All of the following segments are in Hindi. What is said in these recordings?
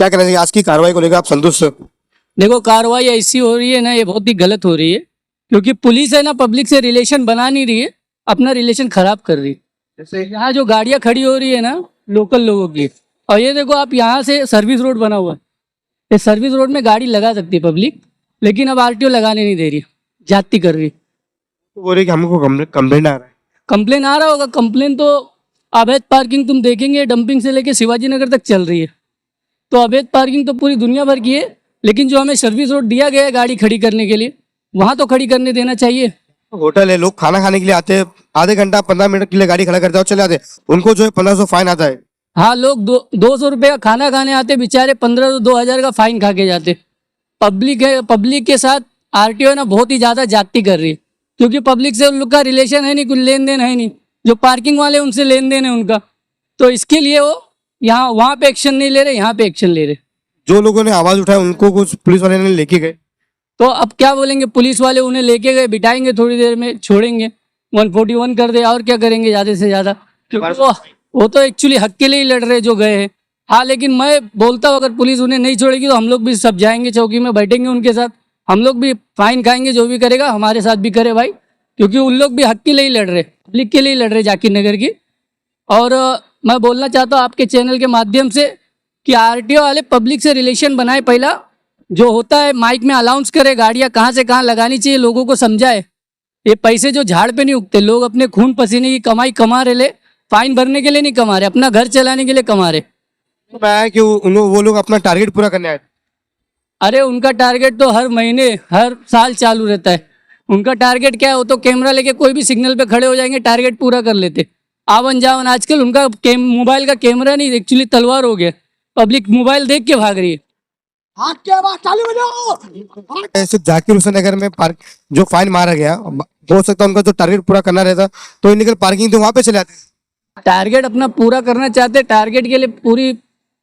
क्या कहना चाहिए आज की कार्रवाई को लेकर, आप संतुष्ट हो? देखो, कार्रवाई ऐसी हो रही है ना, ये बहुत ही गलत हो रही है, क्योंकि पुलिस है ना पब्लिक से रिलेशन बना नहीं रही है, अपना रिलेशन खराब कर रही है। जैसे यहाँ जो गाड़ियाँ खड़ी हो रही है ना लोकल लोगों की, और ये देखो आप यहाँ से सर्विस रोड बना हुआ है, इस सर्विस रोड में गाड़ी लगा सकती है पब्लिक, लेकिन अब आरटीओ लगाने नहीं दे रही, जाती कर रही है। तो बोल रहे कि हमको कंप्लेंट आ रहा है। कंप्लेन आ रहा होगा, कंप्लेन तो अवैध पार्किंग तुम देखेंगे डंपिंग से लेके शिवाजी नगर तक चल रही है, तो अवैध पार्किंग तो पूरी दुनिया भर की है, लेकिन जो हमें सर्विस रोड दिया गया है गाड़ी खड़ी करने के लिए, वहाँ तो खड़ी करने देना चाहिए। होटल है, लोग खाना खाने के लिए आते हैं, आधे घंटा 15 मिनट के लिए गाड़ी खड़ा करते हैं और चले आते हैं, उनको जो है 1500 फाइन आता है। हाँ, लोग 200 रुपये का खाना खाने आते बेचारे, 1500 2000 का फाइन खा के जाते। पब्लिक है, पब्लिक के साथ आरटीओ ना बहुत ही ज़्यादा जाती कर रही है, क्योंकि पब्लिक से उन लोग का रिलेशन है नहीं, कुछ लेन देन है नहीं, जो पार्किंग वाले उनसे लेन देन है उनका, तो इसके लिए वो यहाँ वहाँ पे एक्शन नहीं ले रहे, यहाँ पे एक्शन ले रहे। जो लोगों ने आवाज उठाया उनको कुछ पुलिस वाले ने लेके गए, तो अब क्या बोलेंगे, पुलिस वाले उन्हें लेके गए, बिठाएंगे, थोड़ी देर में छोड़ेंगे, 141 कर दे, और क्या करेंगे ज़्यादा से ज़्यादा, क्योंकि वो तो एक्चुअली हक के लिए ही लड़ रहे जो गए हैं। हाँ, लेकिन मैं बोलता हूँ अगर पुलिस उन्हें नहीं छोड़ेगी तो हम लोग भी सब जाएंगे, चौकी में बैठेंगे उनके साथ, हम लोग भी फाइन खाएंगे, जो भी करेगा हमारे साथ भी करे भाई, क्योंकि उन लोग भी हक के लिए ही लड़ रहे, पब्लिक के लिए ही लड़ रहे जाकिर नगर की। और मैं बोलना चाहता हूँ आपके चैनल के माध्यम से कि आरटीओ वाले पब्लिक से रिलेशन बनाए, पहला जो होता है माइक में अनाउंस करे गाड़ियाँ कहाँ से कहाँ लगानी चाहिए, लोगों को समझाए। ये पैसे जो झाड़ पे नहीं उगते, लोग अपने खून पसीने की कमाई कमा रहे, ले फाइन भरने के लिए नहीं कमा रहे, अपना घर चलाने के लिए कमा रहे। तो मैं आया कि वो लोग अपना टारगेट पूरा करने आए थे। अरे उनका टारगेट तो हर महीने हर साल चालू रहता है। उनका टारगेट क्या है, वो तो कैमरा लेके कोई भी सिग्नल पे खड़े हो जाएंगे, टारगेट पूरा कर लेते। आवन जावन आजकल उनका मोबाइल का कैमरा नहीं, एक्चुअली तलवार हो गया, पब्लिक मोबाइल देख के भाग रही है। सिर्फ जाकिर हुसैन नगर में पार्क जो फाइन मारा गया, हो सकता है उनका जो टारगेट पूरा करना रहता तो इनके पार्किंग तो वहाँ पे चले आते। टारगेट अपना पूरा करना चाहते, टारगेट के लिए पूरी,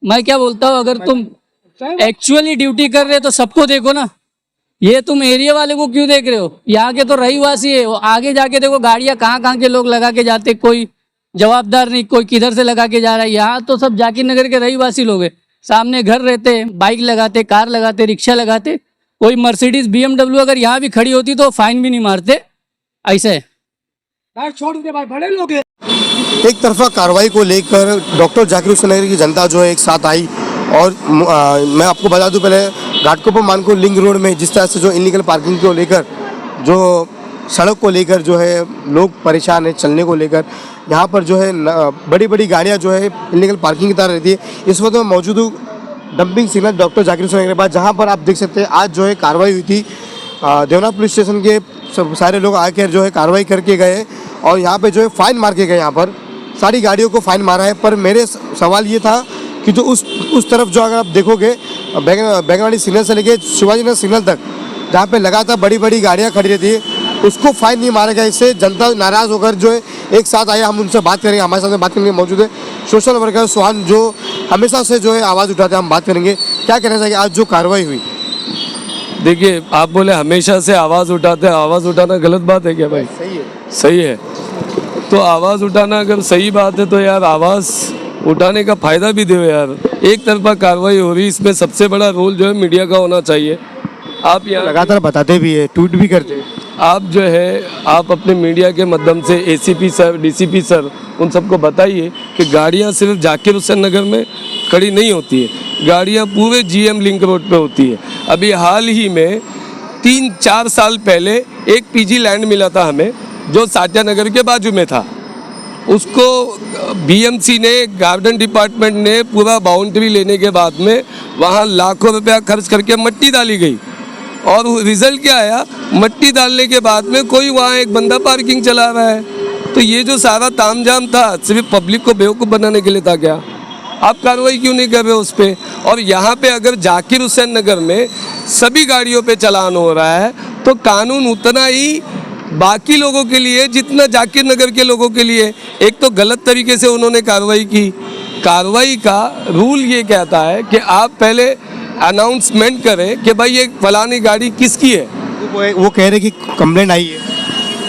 मैं क्या बोलता हूँ, अगर तुम एक्चुअली ड्यूटी कर रहे हो तो सबको देखो ना, ये तुम एरिया वाले को क्यों देख रहे हो, यहाँ के तो रहीवासी है, वो आगे जाके देखो गाड़ियाँ कहाँ कहाँ के लोग लगा के जाते, कोई जवाबदार नहीं, कोई किधर से लगा के जा रहा है। यहाँ तो सब जाकिर नगर के रहीवासी लोग हैं, सामने घर रहते हैं, बाइक लगाते, कार लगाते, रिक्शा लगाते, कोई मर्सिडीज BMW अगर यहाँ भी खड़ी होती तो फाइन भी नहीं मारते, ऐसे है। छोड़ दे भाई, बड़े लोग हैं। एक तरफा कार्रवाई को लेकर डॉक्टर जाकिर हुसैन नगर की जनता जो है एक साथ आई, और मैं आपको बता दूं पहले घाटकोपर मानको लिंक रोड में जिस तरह से जो इलीगल पार्किंग को लेकर, जो सड़क को लेकर जो है लोग परेशान है चलने को लेकर, यहाँ पर जो है बड़ी बड़ी गाड़ियाँ जो है इलीगल पार्किंग की तरह रहती है। इस वक्त मैं मौजूद हूँ dumping signal doctor Zakir Hussain Nagar के पास, जहाँ पर आप देख सकते हैं आज जो है कार्रवाई हुई थी। देवना पुलिस स्टेशन के सब सारे लोग आकर जो है कार्रवाई करके गए, और यहाँ पे जो है फाइन मार के गए, यहाँ पर सारी गाड़ियों को फाइन मारा है। पर मेरे सवाल ये था कि जो उस तरफ जो अगर आप देखोगे बैंगनवाड़ी सिग्नल से लेके शिवाजी नगर सिग्नल तक, जहाँ पे लगातार बड़ी बड़ी गाड़ियाँ खड़ी रहती है, उसको फाइन नहीं मारा गया। इससे जनता नाराज़ होकर जो है एक साथ आया। हम उनसे बात करेंगे, हमारे साथ बात करने मौजूद है सोशल वर्कर सुहान, जो हमेशा से जो है आवाज़ उठाते हैं। हम बात करेंगे क्या कहना चाहिए आज जो कार्रवाई हुई। देखिए, आप बोले हमेशा से आवाज़ उठाते हैं, आवाज़ उठाना गलत बात है क्या भाई? सही है, सही है। तो आवाज़ उठाना अगर सही बात है तो यार आवाज़ उठाने का फ़ायदा भी दो यार। एक तरफा कार्रवाई हो रही, इसमें सबसे बड़ा रोल जो है मीडिया का होना चाहिए। आप यहाँ लगातार बताते भी है, ट्वीट भी करते हैं। आप जो है आप अपने मीडिया के माध्यम से ACP सर, DCP सर, उन सबको बताइए कि गाड़ियाँ सिर्फ जाकिर हुसैन नगर में खड़ी नहीं होती है, गाड़ियाँ पूरे GM लिंक रोड पे होती है। अभी हाल ही में 3-4 साल पहले एक PG लैंड मिला था हमें, जो साटिया नगर के बाजू में था। उसको BMC ने, गार्डन डिपार्टमेंट ने पूरा बाउंड्री लेने के बाद में वहाँ लाखों रुपया खर्च करके मिट्टी डाली गई, और रिजल्ट क्या आया, मिट्टी डालने के बाद में कोई वहाँ एक बंदा पार्किंग चला रहा है। तो ये जो सारा तामझाम था सिर्फ पब्लिक को बेवकूफ़ बनाने के लिए था क्या? आप कार्रवाई क्यों नहीं कर रहे हो उस पर? और यहाँ पे अगर जाकिर हुसैन नगर में सभी गाड़ियों पे चालान हो रहा है तो कानून उतना ही बाकी लोगों के लिए जितना जाकिर नगर के लोगों के लिए। एक तो गलत तरीके से उन्होंने कार्रवाई की। कार्रवाई का रूल ये कहता है कि आप पहले अनाउंसमेंट करें कि भाई ये फलानी गाड़ी किसकी है। वो कह रहे कि कंप्लेंट आई है।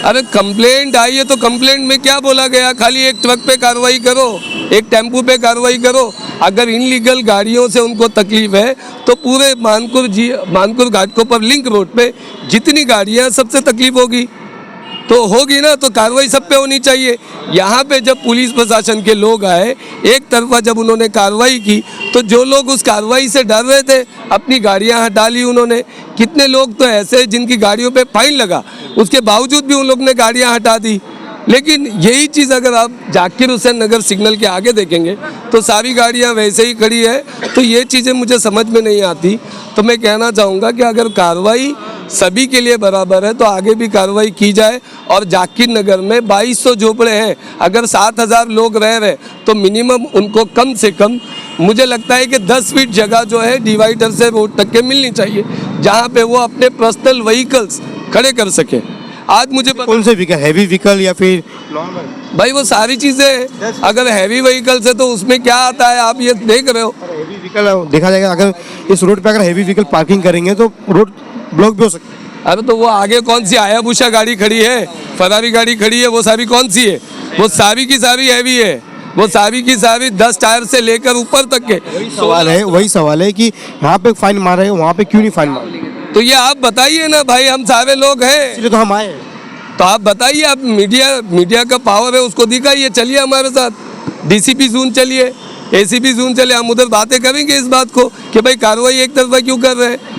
अरे कंप्लेंट आई है तो कंप्लेंट में क्या बोला गया? खाली एक ट्रक पे कार्रवाई करो, एक टेम्पू पे कार्रवाई करो, अगर इनलीगल गाड़ियों से उनको तकलीफ है तो पूरे मानकुर घाटकोपर लिंक रोड पे जितनी गाड़ियां हैं, सबसे तकलीफ होगी तो होगी ना, तो कार्रवाई सब पे होनी चाहिए। यहाँ पे जब पुलिस प्रशासन के लोग आए, एक तरफा जब उन्होंने कार्रवाई की तो जो लोग उस कार्रवाई से डर रहे थे अपनी गाड़ियाँ हटा ली उन्होंने। कितने लोग तो ऐसे जिनकी गाड़ियों पे फाइन लगा, उसके बावजूद भी उन लोग ने गाड़ियाँ हटा दी। लेकिन यही चीज़ अगर आप जाकिर हुसैन नगर सिग्नल के आगे देखेंगे तो सारी गाड़ियाँ वैसे ही खड़ी है। तो ये चीज़ें मुझे समझ में नहीं आती। तो मैं कहना चाहूँगा कि अगर कार्रवाई सभी के लिए बराबर है तो आगे भी कार्रवाई की जाए। और जाकिर नगर में 2200 झोपड़े हैं, अगर 7000 लोग रह रहे तो मिनिमम उनको कम से कम मुझे लगता है कि 10 फीट जगह जो है डिवाइडर से रोड तक के मिलनी चाहिए, जहाँ पे वो अपने पर्सनल व्हीकल्स खड़े कर सके। आज मुझे कौन से व्हीकल, हैवी व्हीकल या फिर नॉर्मल? भाई वो सारी चीज़ें, अगर हैवी व्हीकल्स है तो उसमें क्या आता है, आप ये देख रहे हो। हैवी व्हीकल देखा जाएगा, अगर इस रोड पे अगर हैवी व्हीकल पार्किंग करेंगे तो रोड ब्लॉक भी हो सकता है। अरे तो वो आगे कौन सी हायाबुसा गाड़ी खड़ी है, फरारी गाड़ी खड़ी है, वो सारी कौन सी है? वो सारी की सारी हैवी है, वो सारी की सारी 10 टायर से लेकर ऊपर तक के। वही सवाल है कि यहाँ पे फाइन मार रहे हो, वहाँ पे क्यों नहीं फाइन मार रहे? तो ये आप बताइए ना भाई, हम सारे लोग हैं इसलिए तो हम आए हैं। तो आप बताइए, आप मीडिया का पावर है उसको दिखाइए, चलिए हमारे साथ डीसीपी जोन चलिए, एसीपी जोन चलिए, हम उधर बातें करेंगे इस बात को कि भाई कार्रवाई एक तरफा क्यों कर रहे हैं।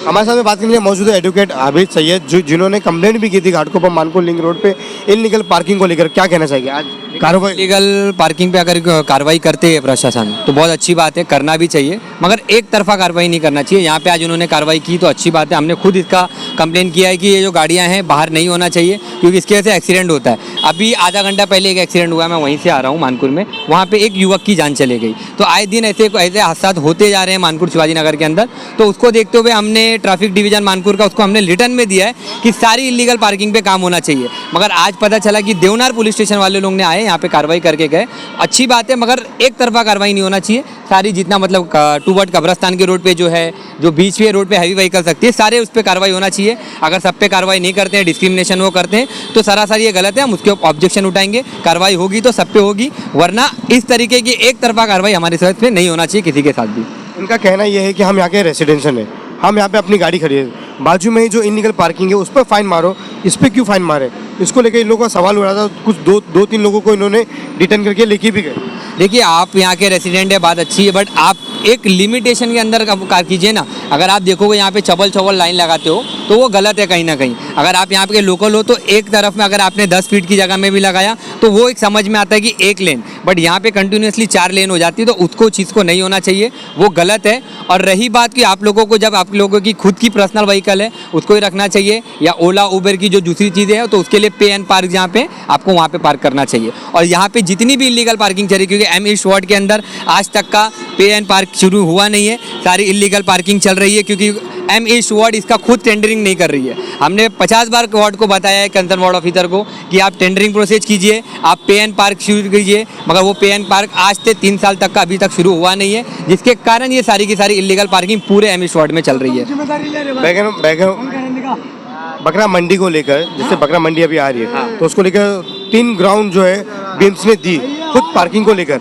हमारे साथ में बात करने के लिए मौजूद है एडवोकेट आबिद सैयद, जिन्होंने कंप्लेंट भी की थी घाटकोपर मानकुर लिंक रोड पे इनलीगल पार्किंग को लेकर। क्या कहना चाहिए आज कार्रवाई? लीगल पार्किंग पे अगर कार्रवाई करते हैं प्रशासन तो बहुत अच्छी बात है, करना भी चाहिए, मगर एक तरफा कार्रवाई नहीं करना चाहिए। यहाँ पे आज उन्होंने कार्रवाई की तो अच्छी बात है। हमने खुद इसका कंप्लेन किया है कि ये जो गाड़ियाँ हैं बाहर नहीं होना चाहिए, क्योंकि इसकी वजह से एक्सीडेंट होता है। अभी आधा घंटा पहले एक एक्सीडेंट हुआ, मैं वहीं से आ रहा हूँ मानकुर में, वहाँ पे एक युवक की जान चले गई। तो आए दिन ऐसे हादसा होते जा रहे हैं मानकुर शिवाजी नगर के अंदर। तो उसको देखते हुए हमने ट्रैफिक डिवीजन मानकुर का उसको हमने रिटर्न में दिया है कि सारी इलीगल पार्किंग पे काम होना चाहिए। मगर आज पता चला कि देवनार पुलिस स्टेशन वाले लोग ने आए यहाँ पे कार्रवाई करके गए। अच्छी बात है, मगर एक तरफा कार्रवाई नहीं होना चाहिए। सारी जितना मतलब टूवर्ड कब्रस्तान के रोड पे जो है, जो बीच पे रोड पे हैवी व्हीकल सकती है, सारे उस पर कार्रवाई होना चाहिए। अगर सब पे कार्रवाई नहीं करते हैं, डिस्क्रिमिनेशन वो करते हैं, तो सरासर ये गलत है। हम उसके ऑब्जेक्शन उठाएंगे, कार्रवाई होगी तो सब पे होगी, वरना इस तरीके की एक तरफा कार्रवाई हमारे साथ पे नहीं होना चाहिए किसी के साथ भी। उनका कहना यह है कि हम यहाँ के रेसिडेंशियल है, हम यहाँ पे अपनी गाड़ी खड़ी है, बाजू में ही जो इनलीगल पार्किंग है उस पर फाइन मारो, इस पर क्यों फाइन मारे? इसको लेकर इन लोगों का सवाल हो रहा था। कुछ दो तीन लोगों को इन्होंने डिटेन करके लेके भी गए। देखिए, आप यहाँ के रेसिडेंट है, बात अच्छी है, बट आप एक लिमिटेशन के अंदर कार कीजिए ना। अगर आप देखोगे यहाँ पे चबल लाइन लगाते हो तो वो गलत है कहीं ना कहीं। अगर आप यहाँ पे लोकल हो तो एक तरफ में अगर आपने 10 फीट की जगह में भी लगाया तो वो एक समझ में आता है कि एक लेन, बट यहाँ पे कंटिन्यूसली 4 लेन हो जाती है, तो उसको चीज़ को नहीं होना चाहिए, वो गलत है। और रही बात कि आप लोगों को, जब आप लोगों की खुद की पर्सनल व्हीकल है उसको ही रखना चाहिए, या ओला उबर की जो दूसरी चीज़ें हैं तो उसके लिए पे एंड पार्क जहाँ पे आपको वहाँ पे पार्क करना चाहिए। और यहाँ पे जितनी भी इलीगल पार्किंग चल रही, क्योंकि एम ईस्ट वार्ड के अंदर आज तक का पे एंड पार्क शुरू हुआ नहीं है, सारी इलीगल पार्किंग चल रही है, क्योंकि एम ईस्ट वार्ड इसका खुद टेंडरिंग नहीं कर रही है। हमने 50 बार वार्ड को बताया है, कंसर्न वार्ड ऑफिसर को, कि आप टेंडरिंग प्रोसेस कीजिए, आप पे एंड पार्क शुरू कीजिए, मगर वो पे एंड पार्क आज से 3 साल तक का अभी तक शुरू हुआ नहीं है, जिसके कारण ये सारी की सारी इलीगल पार्किंग पूरे एम ईस्ट वार्ड में चल रही है। बकरा मंडी को लेकर, जैसे बकरा मंडी अभी आ रही है तो उसको लेकर 3 ग्राउंड जो है बीएमसी ने दी खुद पार्किंग को लेकर।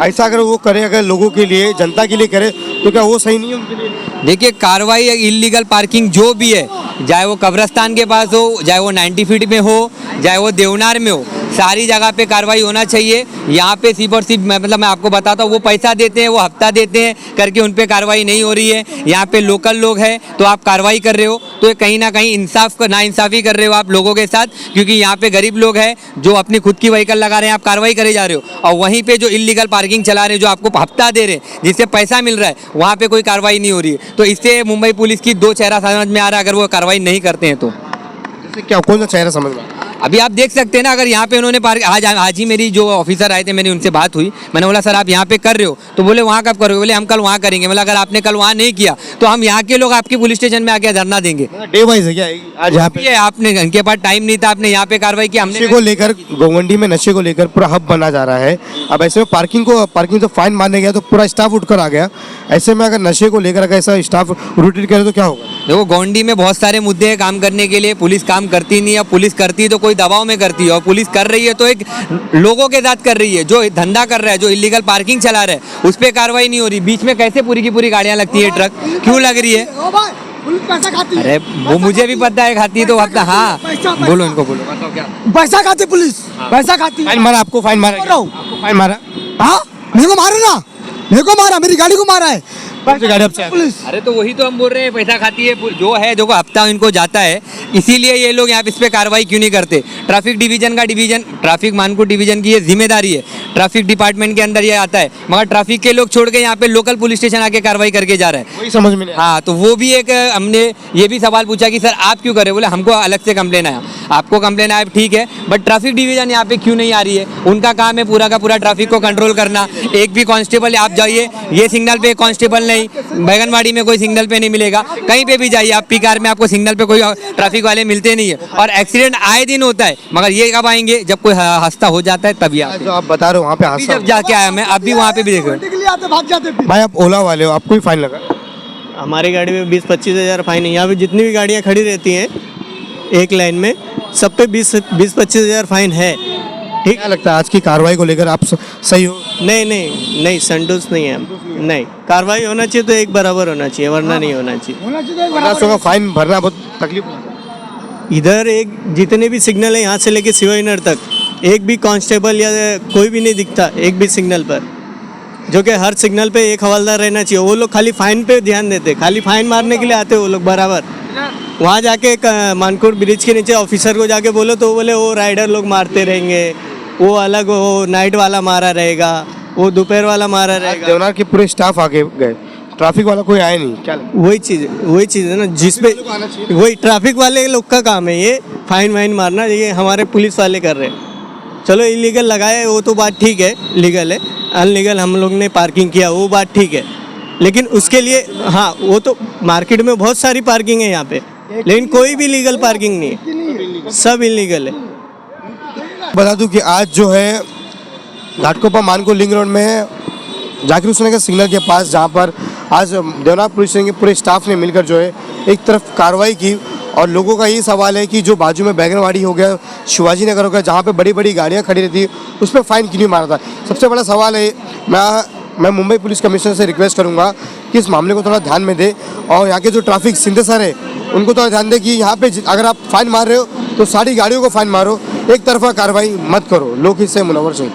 ऐसा अगर वो करे, अगर लोगों के लिए, जनता के लिए करे, तो क्या वो सही नहीं है उनके लिए? देखिए, कार्रवाई इलीगल पार्किंग जो भी है, चाहे वो कब्रस्तान के पास हो, चाहे वो 90 फीट में हो, चाहे वो देवनार में हो, सारी जगह पे कार्रवाई होना चाहिए। यहाँ पे सिर्फ और सिर्फ मतलब मैं आपको बताता हूँ, वो पैसा देते हैं, वो हफ्ता देते हैं करके उन पे कार्रवाई नहीं हो रही है। यहाँ पे लोकल लोग हैं तो आप कार्रवाई कर रहे हो, तो कहीं ना कहीं नाइंसाफ़ी कर रहे हो आप लोगों के साथ, क्योंकि यहाँ पे गरीब लोग हैं जो अपनी खुद की व्हीकल लगा रहे हैं, आप कार्रवाई करे जा रहे हो, और वहीं पे जो इलीगल पार्किंग चला रहे हैं, जो आपको हफ्ता दे रहे हैं, जिससे पैसा मिल रहा है, वहाँ पे कोई कार्रवाई नहीं हो रही है। तो इससे मुंबई पुलिस की 2 चेहरा समझ में आ रहा है, अगर वो कार्रवाई नहीं करते हैं तो। जैसे क्या, कौन सा चेहरा समझ में? अभी आप देख सकते हैं ना, अगर यहाँ पे उन्होंने आज ही मेरी जो ऑफिसर आए थे, मैंने उनसे बात हुई, मैंने बोला सर आप यहाँ पे कर रहे हो, तो बोले वहाँ कब करोगे? बोले हम कल वहाँ करेंगे। बोला अगर आपने कल वहाँ नहीं किया तो हम यहाँ के लोग आपके पुलिस स्टेशन में आके धरना देंगे। डे वाइज है क्या आज यहाँ पे? आपने, उनके पास टाइम नहीं था, आपने यहाँ पे कार्रवाई की। हमने नशे को लेकर, गोवंडी में नशे को लेकर पूरा हब बना जा रहा है। अब ऐसे में पार्किंग तो फाइन मारने गया तो पूरा स्टाफ उठकर आ गया। ऐसे में अगर नशे को लेकर अगर ऐसा स्टाफ रूटीन करे तो क्या होगा? देखो गोंडी में बहुत सारे मुद्दे हैं काम करने के लिए, पुलिस काम करती नहीं है, पुलिस करती तो कोई दबाव में करती है, और पुलिस कर रही है तो एक लोगों के साथ कर रही है, जो धंधा कर रहा है, जो इलीगल पार्किंग चला रहा है उस पर कार्रवाई नहीं हो रही। बीच में कैसे पूरी की पूरी गाड़ियां लगती है, ट्रक क्यों लग रही है? अरे वो मुझे भी पता है खाती है, तो अब हाँ बोलो इनको, बोलो बताओ क्या पैसा खाती पुलिस, पैसा खाती। फाइन मारा आपको, फाइन मारा, आपको फाइन मारा, हाँ मेरे को मारा ना, मेरे को मारा, मेरी गाड़ी को मारा है गाड़ी आपसे पुलिस। अरे तो वही तो हम बोल रहे हैं, पैसा खाती है जो है, जो हफ्ता इनको जाता है, इसीलिए ये लोग यहाँ पे इस पे कार्रवाई क्यों नहीं करते? ट्रैफिक डिवीजन का ट्रैफिक मानकों डिवीजन की ये जिम्मेदारी है, ट्रैफिक डिपार्टमेंट के अंदर ये आता है, मगर ट्रैफिक के लोग छोड़ के यहाँ पे लोकल पुलिस स्टेशन आके कार्रवाई करके जा रहे हैं। वही समझ में नहीं आया। हाँ, तो वो भी एक हमने ये भी सवाल पूछा कि सर आप क्यों करे, बोले हमको अलग से कंप्लेन आया। आपको कंप्लेन आया ठीक है, बट ट्रैफिक डिवीजन यहाँ पे क्यों नहीं आ रही है? उनका काम है पूरा का पूरा ट्रैफिक को कंट्रोल करना। एक भी कांस्टेबल, आप जाइए ये सिग्नल पे कांस्टेबल नहीं, बैगनवाड़ी में कोई सिग्नल पे नहीं मिलेगा, कहीं पे भी जाइए आप पीकार में आपको सिग्नल पे कोई ट्रैफिक वाले मिलते नहीं है, और एक्सीडेंट आए दिन होता है, मगर ये कब आएंगे? जब कोई हादसा हो जाता है तभी आते हैं। जो आप बता रहे हो वहाँ पे अभी हादसा जब जाके आया मैं, अभी वहाँ पे भी देखो। भाग जाते फिर। भाई आप ओला वाले हो, आपको भी फाइन लगा? हमारी गाड़ी में 20-25 हज़ार फाइन है। यहाँ पे जितनी भी गाड़ियाँ खड़ी रहती हैं एक लाइन में, सब पे 20-25 हज़ार फाइन है। ठीक, क्या लगता है आज की कार्रवाई को लेकर आप सही हो? नहीं संतुष्ट नहीं है हम। नहीं, कार्रवाई होना चाहिए तो एक बराबर होना चाहिए, वरना नहीं होना चाहिए। 1500 का फाइन भरना बहुत तकलीफ होता है। इधर एक जितने भी सिग्नल है यहाँ से लेके शिवाजीनगर तक, एक भी कांस्टेबल या कोई भी नहीं दिखता एक भी सिग्नल पर, जो कि हर सिग्नल पे एक हवलदार रहना चाहिए। वो लोग खाली फाइन पे ध्यान देते, खाली फाइन मारने के लिए आते वो लोग बराबर। वहाँ जाके मानकोट ब्रिज के नीचे ऑफिसर को जाके बोलो तो बोले वो राइडर लोग मारते रहेंगे, वो अलग, वो नाइट वाला मारा रहेगा, वो दोपहर वाला मारा रहेगा। देवनार के पूरे स्टाफ आगे गए, ट्रैफिक वाला कोई आया नहीं, क्या लगता वही चीज़ है ना, जिसपे वही ट्रैफिक वाले लोग का काम है ये फाइन वाइन मारना, ये हमारे पुलिस वाले कर रहे हैं। चलो इलीगल लगाए वो तो बात ठीक है, लीगल है, अनलीगल हम लोग ने पार्किंग किया वो बात ठीक है, लेकिन उसके लिए हाँ वो तो मार्केट में बहुत सारी पार्किंग है यहाँ पे, लेकिन कोई भी लीगल पार्किंग नहीं है, सब इलीगल है। बता दूं कि आज जो है घाटकोपर मानको लिंक रोड में जाकिर हुसैन नगर सिग्नल के पास, जहां पर आज देवनार पुलिस स्टेशन के पूरे स्टाफ ने मिलकर जो है एक तरफ कार्रवाई की, और लोगों का ये सवाल है कि जो बाजू में बैगनवाड़ी हो गया, शिवाजी नगर हो गया, जहाँ पे बड़ी बड़ी गाड़ियाँ खड़ी रहती है, उस पर फाइन क्यों नहीं मारा था? सबसे बड़ा सवाल है। मैं मुंबई पुलिस कमिश्नर से रिक्वेस्ट करूँगा कि इस मामले को थोड़ा ध्यान में दे, और यहाँ के जो ट्रैफिक सिंथेसर है उनको थोड़ा ध्यान दे कि यहाँ पे अगर आप फाइन मार रहे हो तो सारी गाड़ियों को फाइन मारो, एक तरफा कार्रवाई मत करो। लोग इससे मुनव्वर से